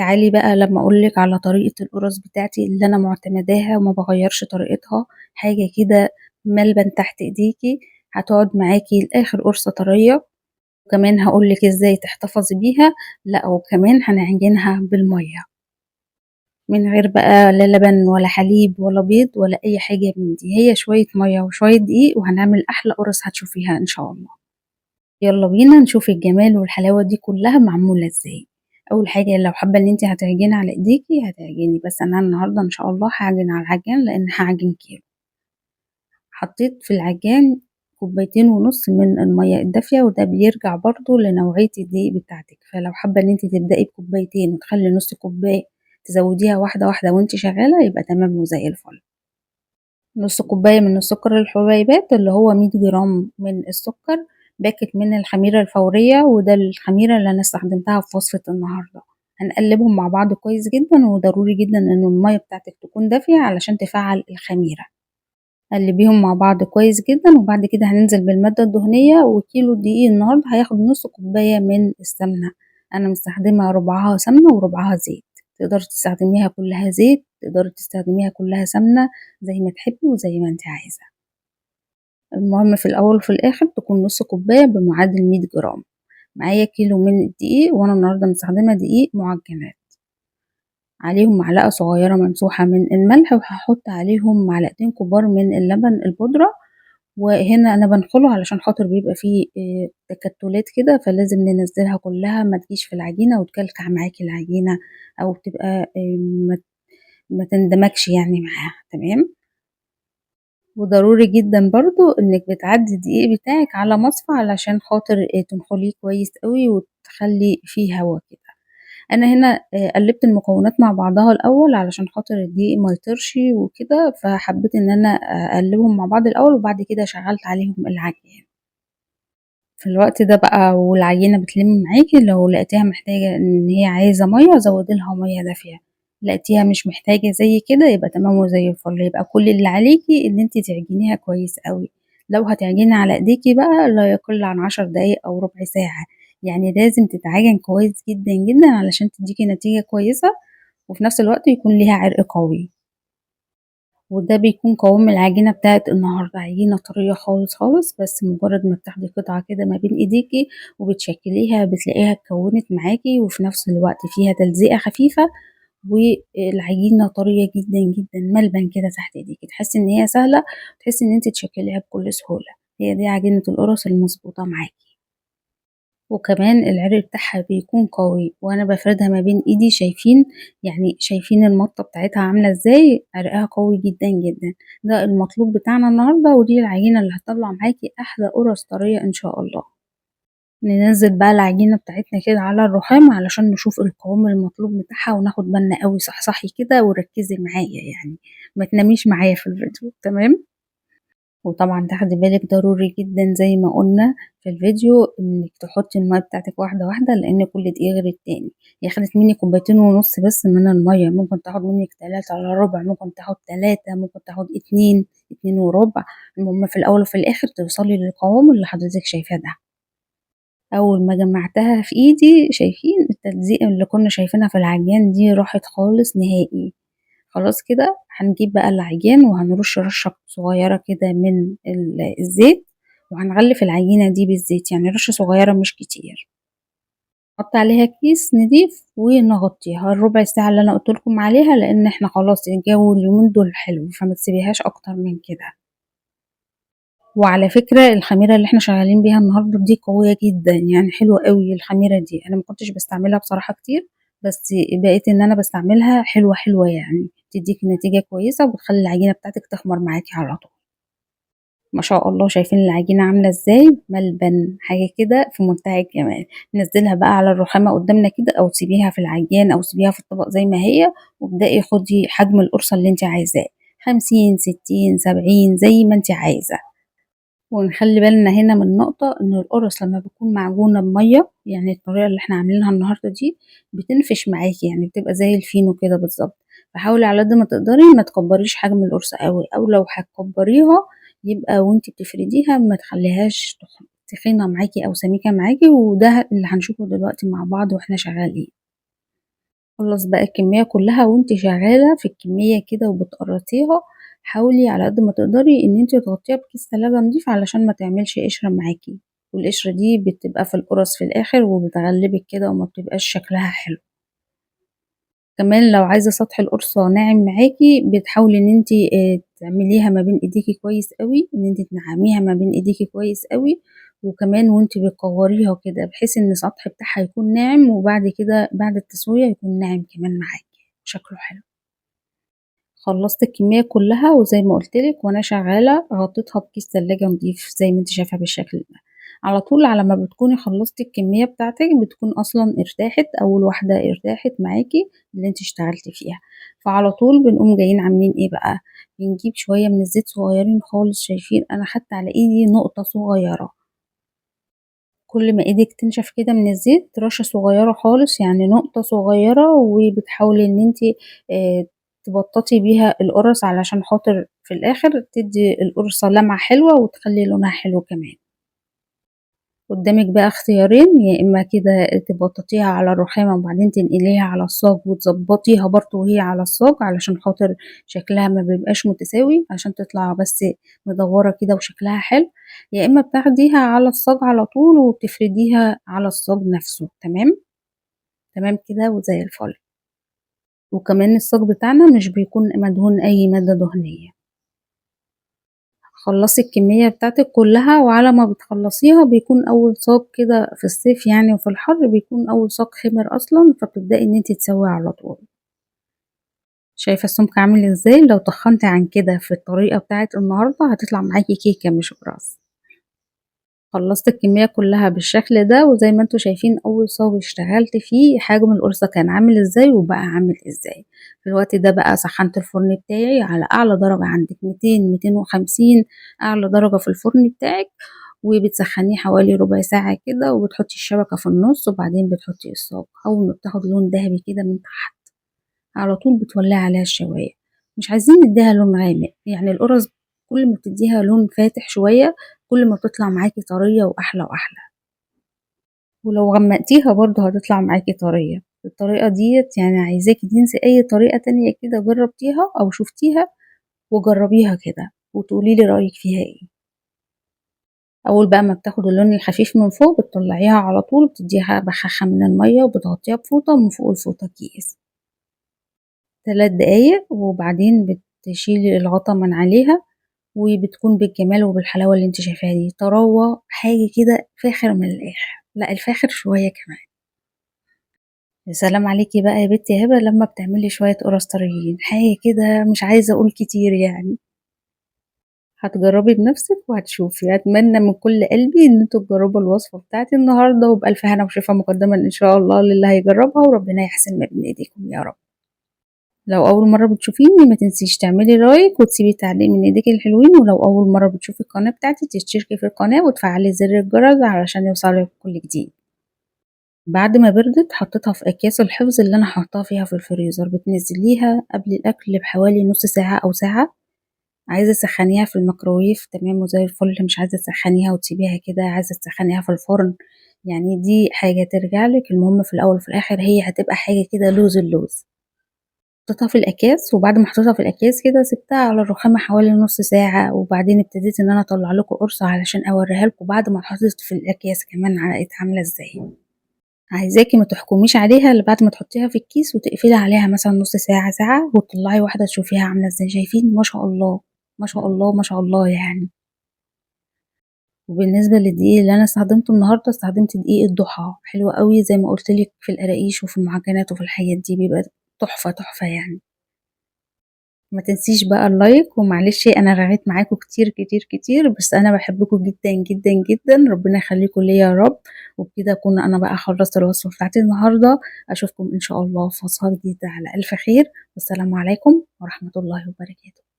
تعالي بقى لمّا أقول لِك على طريقة القُرَص بتاعتي اللي أنا معتمداها وما باغيّرش طريقتها، حاجة كده مَلبَن تحت إيديكِ، هتقعد معاكِ لآخر قُرصة طرية، وكمان هاقول لِك إزاي تحتفظي بيها، لأ وكمان هنعجنها بالمَيّة، من غير بقى لا لبن ولا حليب ولا بيض ولا أي حاجة من دي، هي شوية مَيّة وشوية دقيق وهنعمل أحلى قُرَص هتشوفيها إن شاء الله. يالّا بينا نشوف الجمال والحلاوة دي كلّها معمولة إزاي. أول حاجة لو حابة إن أنتِ هتعجني على إيديكِ هتعجني، بس أنا النهارده إن شاء الله هاعجن على العجان لإن هاعجن كيلو. حطيت في العجان كوبايتين ونُص من المَيّة الدافية وده بيرجع برضه لنوعية الدقيق بتاعتِك، فلو حابة إن أنتِ تبدئي بكوبايتين وتخلّي نُص كوباية تزوّديها واحدة، واحدة وأنتِ شغّالة يبقى تمام وزي الفل. نُص كوباية من السكر الحبيبات اللي هو 100 جرام من السكر، باكت من الخميرة الفورية وده الخميرة اللي أنا استخدمتها في وصفة النهارده، هنقلّبهم مع بعض كويس جدًا وضروري جدًا إن المَيّة بتاعتِك تكون دافية علشان تفعّل الخميرة، قلّبيهم مع بعض كويس جدًا وبعد كده هننزل بالمادة الدهنية وكيلو دقيق النهارده هياخد نُص كوباية من السمنة، أنا مستخدمة ربعها سمنة وربعها زيت، تقدري تستخدميها كلّها زيت، تقدري تستخدميها كلّها سمنة، زي ما تحبي وزي ما أنتِ عايزة. المهم في الأول وفي الآخر تكون نُص كوباية بمعادل 100 جرام، معايا كيلو من الدقيق وأنا النهارده مستخدمة دقيق معجنات، عليهم معلقة صغيرة ممسوحة من الملح، وهاحط عليهم معلقتين كبار من اللبن البودرة، وهنا أنا بانخله علشان خاطر بيبقى فيه تكتلات كده فلازم ننزلها كلها ما تجيش في العجينة وتكلكع معاكِ العجينة أو تبقى ما تندمجش يعني معاها، تمام؟ وضروري جدًا برضه إنِّك بتعدّي الدقيق بتاعِك على مصفى علشان خاطر تنخليه كويس أوي وتخلّي فيه هوا كده. أنا هنا قلّبت المكونات مع بعضها الأول علشان خاطر الدقيق ما يطيرش وكده، فحبّيت إن أنا أقلّبهم مع بعض الأول وبعد كده شغّلت عليهم العجين. في الوقت ده بقى والعجينة بتلِم معاكِ لو لقيتيها محتاجة إن هي عايزة مَيّة زوّدي لها مَيّة دافية، لقيتيها مش محتاجة زي كده يبقى تمام وزي الفل، يبقى كل اللي عليكِ إن أنتِ تعجنيها كويس أوي، لو هتعجني على إيديكِ بقى لا يقل عن 10 دقايق أو ربع ساعة، يعني لازم تتعجن كويس جدًا، جدًا علشان تدّيكِ نتيجة كويسة وفي نفس الوقت يكون ليها عرق قوي. وده بيكون قوام العجينة بتاعة النهارده، عجينة طرية خالص، خالص، بس مجرد ما بتاخدي قطعة كده ما بين إيديكِ وبتشكليها بتلاقيها اتكونت معاكِ وفي نفس الوقت فيها تلزيقة خفيفة، والعجينة طرية جدًا، جدًا، ملبن كده تحت إيديكِ، تحسي إن هي سهلة وتحسي إن أنتِ تشكليها بكل سهولة، هي دي عجينة القرص المضبوطة معاكِ. وكمان العرق بتاعها بيكون قوي وأنا بافردها ما بين إيدي شايفين المطة بتاعتها عاملة إزاي، عرقها قوي جدًا، جدًا، ده المطلوب بتاعنا النهارده ودي العجينة اللي هتطلّع معاكِ أحلى قرص طرية إن شاء الله. ننزّل بقى العجينة بتاعتنا كده على الرخام علشان نشوف القوام المطلوب بتاعها وناخد بالنا أوي، صحصحي كده وركّزي معايا يعني، ما تناميش معايا في الفيديو، تمام؟ وطبعًا تاخدي بالِك ضروري جدًا زي ما قُلنا في الفيديو إنِّك تحطّي المَيّة بتاعتِك واحدة، واحدة، لإن كل دقيقة غير التاني، هي خدت منِّك كوبايتين ونُص بس من المَيّة، ممكن تاخد منِّك 3 إلا ربع، ممكن تاخد 3، ممكن تاخد 2، 2 وربع، المهم في الأول وفي الآخر توصلي للقوام اللي حضرتِك شايفاه ده. أول ما جمّعتها في إيدي شايفين التلزيقة اللي كُنّا شايفينها في العجان دي راحت خالص نهائي. خلاص كده هنجيب بقى العجين وهنرش رشة صغيرة كده من الزيت وهنغلف العجينة دي بالزيت يعني رشة صغيرة مش كتير، نحط عليها كيس نضيف ونغطيها الربع ساعة اللي أنا قلت لكم عليها لأن احنا خلاص الجو اليومين دول حلو فما تسيبيهاش أكتر من كده. وعلى فكرة الخميرة اللي إحنا شغالين بيها النهارده دي قوية جدًا، يعني حلوة أوي الخميرة دي، أنا ما كنتش باستعملها بصراحة كتير، بس بقيت إن أنا باستعملها حلوة، حلوة يعني، بتدّيكِ نتيجة كويسة وبتخلّي العجينة بتاعتِك تخمر معاكِ على طول. ما شاء الله شايفين العجينة عاملة إزاي، ملبن، حاجة كده في منتهى الجمال. ننزّلها بقى على الرخامة قدّامنا كده أو تسيبيها في العجان أو تسيبيها في الطبق زي ما هي، وابدئي خدي حجم القرصة اللي أنتِ عايزاه، 50، 60، 70 زي ما أنتِ عايزة. ونخلّي بالنا هنا من نقطة إن القرص لمّا بتكون معجونة بمَيّة، يعني الطريقة اللي إحنا عاملينها النهارده دي بتنفش معاكِ، يعني بتبقى زي الفينو كده بالضبط، فحاولي على قد ما تقدري ما تكبّريش حجم القرصة أوي، أو لو هتكبّريها يبقى وأنتِ بتفرديها ما تخلّيهاش تخينة معاكِ أو سميكة معاكِ، وده اللي هنشوفه دلوقتي مع بعض وإحنا شغالين. خلّص بقى الكمية كلّها وأنتِ شغّالة في الكمية كده وبتقرّطيها، حاولي على قد ما تقدري إن أنتِ تغطّيها بكيس تلاجة نضيف علشان ما تعملش قشرة معاكِ، والقشرة دي بتبقى في القُرَص في الآخر وبتغلّبِك كده وما بتبقاش شكلها حلو. كمان لو عايزة سطح القرصة ناعم معاكِ، بتحاولي إن أنتِ تعمليها ما بين إيديكِ كويس أوي، إن أنتِ تنعّميها ما بين إيديكِ كويس أوي، وكمان وأنتِ بتكوّريها كده بحيث إن السطح بتاعها يكون ناعم، وبعد كده بعد التسوية يكون ناعم كمان معاكِ، شكله حلو. خلّصت الكمية كلّها وزي ما قُلت لِك وأنا شغّالة غطيتها بكيس تلاجة نضيف زي ما أنتِ شايفة بالشكل ده، على طول على ما بتكوني خلّصتِ الكمية بتاعتِك بتكون أصلًا ارتاحت، أول واحدة ارتاحت معاكِ اللي أنتِ اشتغلتِ فيها، فعلى طول بنقوم جايين عاملين إيه بقى، بنجيب شوية من الزيت صغيّرين خالص شايفين أنا خدت على إيدي نقطة صغيّرة. كل ما إيدِك تنشف كده من الزيت رشة صغيرة خالص، يعني نقطة صغيرة وبتحاولي إن أنتِ آآ تبطّطي بيها القُرَص علشان خاطر في الآخر تدّي القُرصة لمعة حلوة وتخلّي لونها حلو كمان. قدّامِك بقى اختيارين، يا إما كده تبطّطيها على الرخامة وبعدين تنقليها على الصاج وتضبّطيها برضه وهي على الصاج علشان خاطر شكلها ما بيبقاش متساوي، عشان تطلع بس مدوّرة كده وشكلها حلو، يا إما بتاخديها على الصاج على طول وبتفرديها على الصاج نفسه، تمام؟ تمام كده وزي الفل. وكمان الصاج بتاعنا مش بيكون مدهون أي مادة دهنية. خلّصي الكمية بتاعتِك كلّها، وعلى ما بتخلّصيها بيكون أول صاج كده في الصيف يعني وفي الحر بيكون أول صاج خِمِر أصلًا، فبتبدئي إن أنتِ تسوّي على طول. شايفة السمك عامل إزاي؟ لو تخّنتِ عن كده في الطريقة بتاعة النهارده هتطلع معاكِ كيكة مش قراص. خلّصت الكمية كلّها بالشكل ده، وزي ما أنتم شايفين أول صاج اشتغلت فيه حجم القرصة كان عامل إزاي وبقى عامل إزاي. في الوقت ده بقى سخّنت الفرن بتاعي على أعلى درجة عندِك 200، 250 أعلى درجة في الفرن بتاعِك، وبتسخّنيه حوالي ربع ساعة كده، وبتحطّي الشبكة في النُص، وبعدين بتحطّي الصاج، أول ما بتاخد لون دهبي كده من تحت على طول بتولّعي عليها الشواية، مش عايزين ندّيها لون غامق، يعني القرص كل ما بتدّيها لون فاتح شوية كل ما بتطلع معاكِ طرية وأحلى وأحلى، ولو غمّقتيها برضه هتطلع معاكِ طرية، الطريقة ديّة يعني عايزاكِ تنسي أي طريقة تانية كده جرّبتيها أو شُفتيها وجرّبيها كده وتقولي لي رأيِك فيها إيه. أول بقى ما بتاخد اللون الخفيف من فوق بتطلّعيها على طول بتدّيها بخاخة من المَيّة وبتغطّيها بفوطة ومن فوق الفوطة كيس. 3 دقايق وبعدين بتشيلي الغطا من عليها، وبتكون بالجمال وبالحلاوة اللي أنتِ شايفاها دي، طراوة حاجة كده فاخر من الآخر، لأ الفاخر شوية كمان. يا سلام عليكِ بقى يا بنتي يا هبة لمّا بتعملي شوية قُرَص طريين، حاجة كده مش عايزة أقول كتير يعني. هتجرّبي بنفسِك وهتشوفي، أتمنى من كل قلبي إن أنتم تجرّبوا الوصفة بتاعتي النهارده وبألف هنا وشفا مقدمًا إن شاء الله للي هيجرّبها وربنا يحسن ما بين إيديكم يا رب. لو أول مرّة بتشوفيني ما تنسيش تعملي لايك وتسيبي تعليق من إيديكِ الحلوين، ولو أول مرّة بتشوفي القناة بتاعتي تشتركي في القناة وتفعّلي زر الجرس علشان يوصلِك كل جديد. بعد ما بردت حطيتها في أكياس الحفظ اللي أنا هاحطها فيها في الفريزر، بتنزّليها قبل الأكل بحوالي نُص ساعة أو ساعة، عايزة تسخّنيها في الميكروويف تمام وزي الفل، مش عايزة تسخّنيها وتسيبيها كده، عايزة تسخّنيها في الفرن، يعني دي حاجة ترجع لِك، المهم في الأول وفي الآخر هي هتبقى حاجة كده لوز اللوز. حطيتها في الأكياس، وبعد ما حطيتها في الأكياس كده سِبتها على الرخامة حوالي نُص ساعة، وبعدين ابتديت إن أنا أطلّع لكم قُرصة علشان أورّيها لكم بعد ما اتحطت في الأكياس كمان بقت عاملة إزاي. عايزاكِ ما تحكميش عليها إلا بعد ما تحطيها في الكيس وتقفلي عليها مثلًا نُص ساعة، ساعة، وتطلّعي واحدة تشوفيها عاملة إزاي، شايفين ما شاء الله، ما شاء الله، ما شاء الله يعني. وبالنسبة للدقيق اللي أنا استخدمته النهارده، استخدمت دقيق الضحى، حلو أوي زي ما قُلت لِك في القراقيش وفي المعجنات وفي الحاجات دي، بيبقى تحفة، تحفة يعني. ما تنسيش بقى اللايك ومعلش أنا رغيت معاكم كتير، كتير، كتير، بس أنا باحبكم جدًا، جدًا، جدًا، ربنا يخليكم ليّا يا رب، وبكده أكون أنا بقى خلّصت الوصفة بتاعتي النهارده، أشوفكم إن شاء الله في وصفة جديدة على ألف خير، والسلام عليكم ورحمة الله وبركاته.